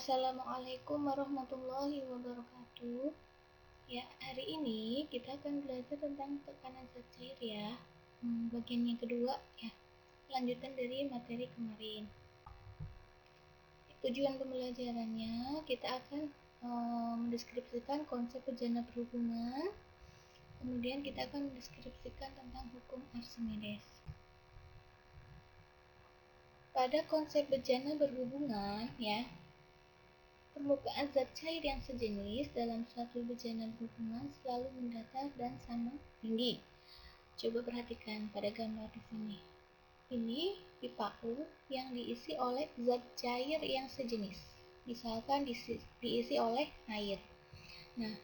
Assalamualaikum warahmatullahi wabarakatuh. Ya, hari ini kita akan belajar tentang tekanan zat cair ya. Bagian yang kedua ya, lanjutan dari materi kemarin. Tujuan pembelajarannya kita akan mendeskripsikan konsep bejana berhubungan. Kemudian kita akan mendeskripsikan tentang hukum Archimedes. Pada konsep bejana berhubungan ya, permukaan zat cair yang sejenis dalam suatu bejana berhubungan selalu mendatar dan sama tinggi. Coba perhatikan pada gambar di sini. Ini pipa U yang diisi oleh zat cair yang sejenis. Misalkan diisi oleh air. Nah,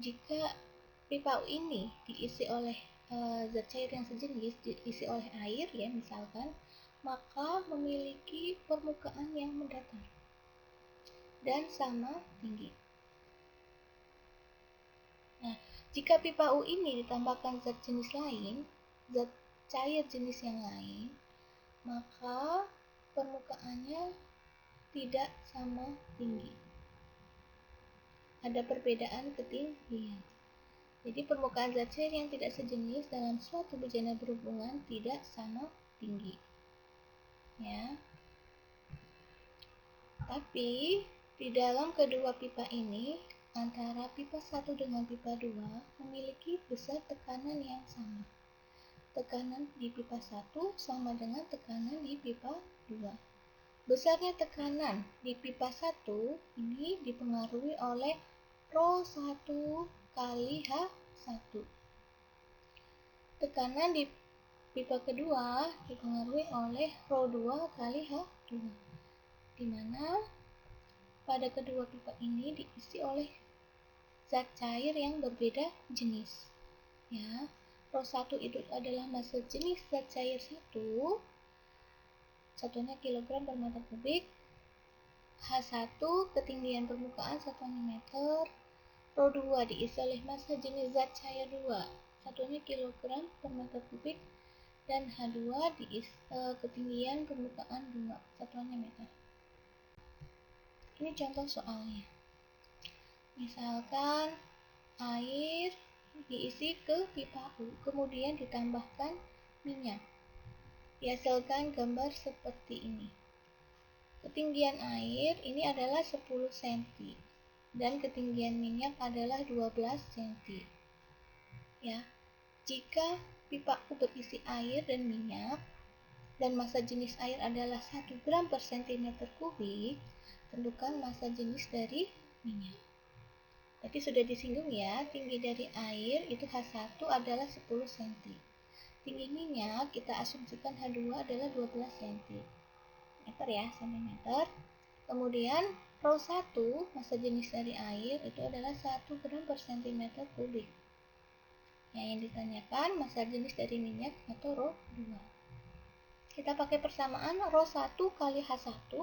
jika pipa U ini diisi oleh zat cair yang sejenis, diisi oleh air ya misalkan, maka memiliki permukaan yang mendatar dan sama tinggi. Nah, jika pipa U ini ditambahkan zat jenis lain, zat cair jenis yang lain, maka permukaannya tidak sama tinggi. Ada perbedaan ketinggian. Jadi permukaan zat cair yang tidak sejenis dalam suatu bejana berhubungan tidak sama tinggi. Ya. Tapi di dalam kedua pipa ini, antara pipa 1 dengan pipa 2 memiliki besar tekanan yang sama. Tekanan di pipa 1 sama dengan tekanan di pipa 2. Besarnya tekanan di pipa 1 ini dipengaruhi oleh ρ1 kali H1. Tekanan di pipa kedua dipengaruhi oleh ρ2 kali H2. Di mana pada kedua pipa ini diisi oleh zat cair yang berbeda jenis. Ya, ρ1 itu adalah massa jenis zat cair 1, satuannya kilogram per meter kubik. H1 ketinggian permukaan satuannya meter. ρ2 diisi oleh massa jenis zat cair 2, satuannya kilogram per meter kubik. Dan H2 diisi ketinggian permukaan 2, satuannya meter. Ini contoh soalnya. Misalkan air diisi ke pipa U, kemudian ditambahkan minyak. Dihasilkan gambar seperti ini. Ketinggian air ini adalah 10 cm dan ketinggian minyak adalah 12 cm. Ya. Jika pipa U berisi air dan minyak dan massa jenis air adalah 1 gram per cm kubik, tentukan massa jenis dari minyak. Tadi sudah disinggung ya, tinggi dari air itu H1 adalah 10 cm. Tinggi minyak kita asumsikan H2 adalah 12 cm. Meter ya, cm. Kemudian ρ1 massa jenis dari air itu adalah 1 gram per cm kubik. Yang ditanyakan massa jenis dari minyak atau ρ2. Kita pakai persamaan ρ1 kali H1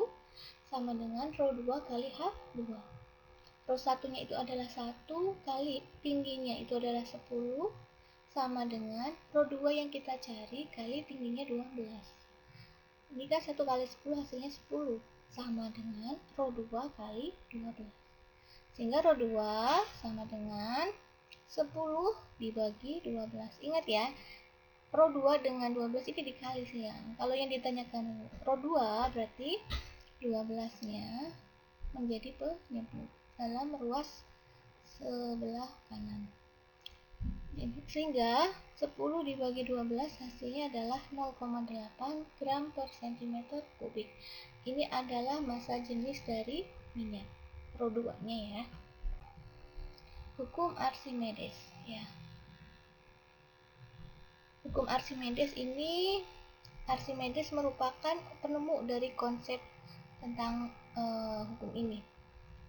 sama dengan ρ2 kali H2. ρ1-nya itu adalah 1 kali tingginya itu adalah 10 sama dengan ρ2 yang kita cari kali tingginya 12. Ini kan 1 kali 10 hasilnya 10 sama dengan ρ2 kali 12. Sehingga ρ2 sama dengan 10 dibagi 12. Ingat ya, ρ2 dengan 12 ini dikali silang. Kalau yang ditanyakan ρ2 berarti 12-nya menjadi penyebut dalam ruas sebelah kanan. Sehingga 10 dibagi 12 hasilnya adalah 0,8 gram per cm kubik. Ini adalah massa jenis dari minyak, ρ2-nya ya. Hukum Archimedes ya. Hukum Archimedes ini, Archimedes merupakan penemu dari konsep tentang hukum ini,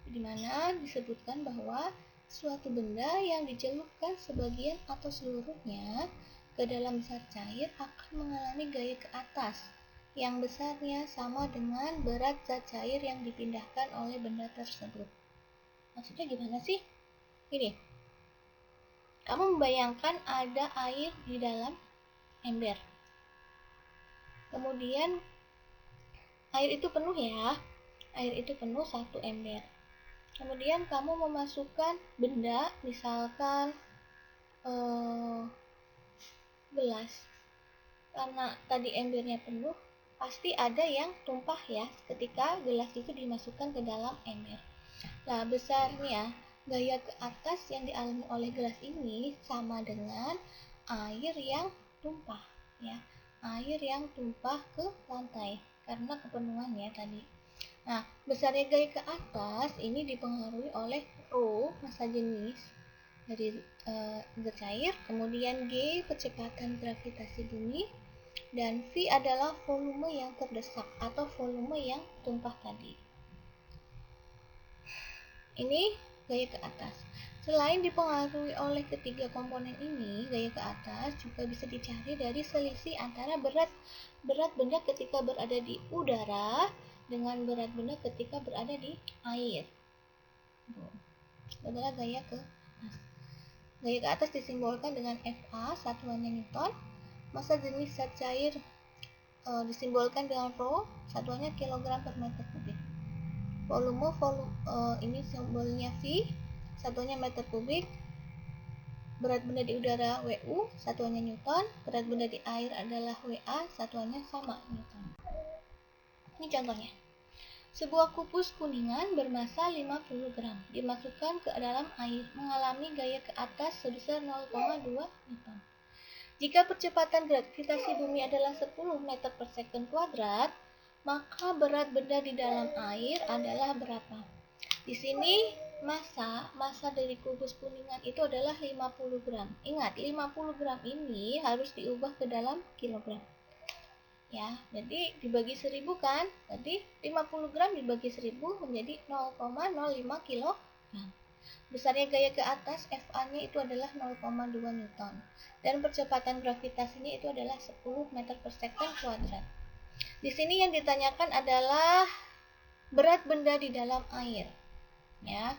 di mana disebutkan bahwa suatu benda yang dicelupkan sebagian atau seluruhnya ke dalam zat cair akan mengalami gaya ke atas yang besarnya sama dengan berat zat cair yang dipindahkan oleh benda tersebut. Maksudnya gimana sih? Ini, kamu membayangkan ada air di dalam ember. Kemudian air itu penuh ya. air itu penuh 1 ember. Kemudian kamu memasukkan benda, misalkan gelas. Karena tadi embernya penuh, pasti ada yang tumpah ya ketika gelas itu dimasukkan ke dalam ember. Nah, besarnya gaya ke atas yang dialami oleh gelas ini sama dengan air yang tumpah ya. Air yang tumpah ke lantai karena kepenuhan ya tadi. Nah, besarnya gaya ke atas ini dipengaruhi oleh Rho, massa jenis dari zat cair, kemudian G, kecepatan gravitasi bumi, dan V adalah volume yang terdesak atau volume yang tumpah tadi. Ini gaya ke atas. Selain dipengaruhi oleh ketiga komponen ini, gaya ke atas juga bisa dicari dari selisih antara berat benda ketika berada di udara dengan berat benda ketika berada di air. Itu adalah gaya ke atas. Gaya ke atas disimbolkan dengan Fa, satuannya Newton. Massa jenis zat cair disimbolkan dengan Rho, satuannya kilogram per meter kubik. Volume ini simbolnya V, satuannya meter kubik. Berat benda di udara Wu, satuannya Newton. Berat benda di air adalah Wa, satuannya sama Newton. Ini contohnya. Sebuah kupus kuningan bermassa 50 gram dimasukkan ke dalam air, mengalami gaya ke atas sebesar 0,2 Newton. Jika percepatan gravitasi bumi adalah 10 meter per second kuadrat, maka berat benda di dalam air adalah berapa? Di sini massa dari kubus kuningan itu adalah 50 gram. Ingat, 50 gram ini harus diubah ke dalam kilogram. Ya, jadi dibagi 1000 kan? Jadi 50 gram dibagi 1000 menjadi 0,05 kilogram. Besarnya gaya ke atas, Fa-nya itu adalah 0,2 Newton. Dan percepatan gravitasinya itu adalah 10 meter per second kuadrat. Di sini yang ditanyakan adalah berat benda di dalam air. Ya.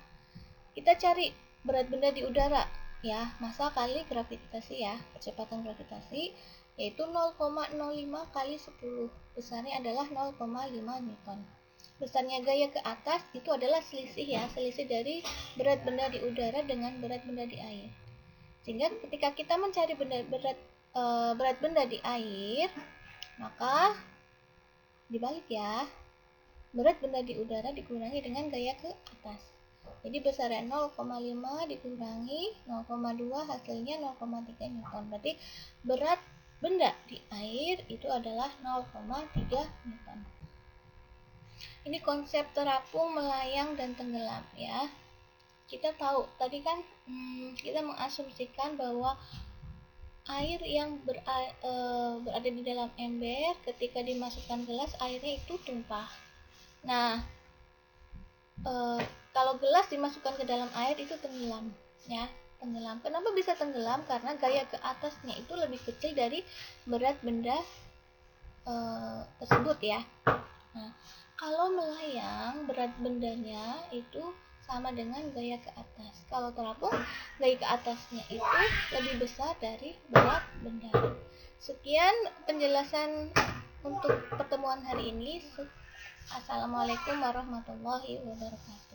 Kita cari berat benda di udara, ya, massa kali gravitasi ya, percepatan gravitasi yaitu 0,05 kali 10. Besarnya adalah 0,5 Newton. Besarnya gaya ke atas itu adalah selisih ya, selisih dari berat benda di udara dengan berat benda di air. Sehingga ketika kita mencari berat benda di air, maka dibalik ya, berat benda di udara dikurangi dengan gaya ke atas. Jadi besarnya 0,5 dikurangi 0,2 hasilnya 0,3 Newton. Berarti berat benda di air itu adalah 0,3 Newton. Ini konsep terapung, melayang, dan tenggelam ya. Kita tahu tadi kan kita mengasumsikan bahwa air yang berada di dalam ember ketika dimasukkan gelas airnya itu tumpah. Nah, kalau gelas dimasukkan ke dalam air itu tenggelam ya, tenggelam. Kenapa bisa tenggelam? Karena gaya ke atasnya itu lebih kecil dari berat benda tersebut ya. Nah, kalau melayang berat bendanya itu sama dengan gaya ke atas. Kalau terapung gaya ke atasnya itu lebih besar dari berat benda. Sekian penjelasan untuk pertemuan hari ini. Assalamualaikum warahmatullahi wabarakatuh.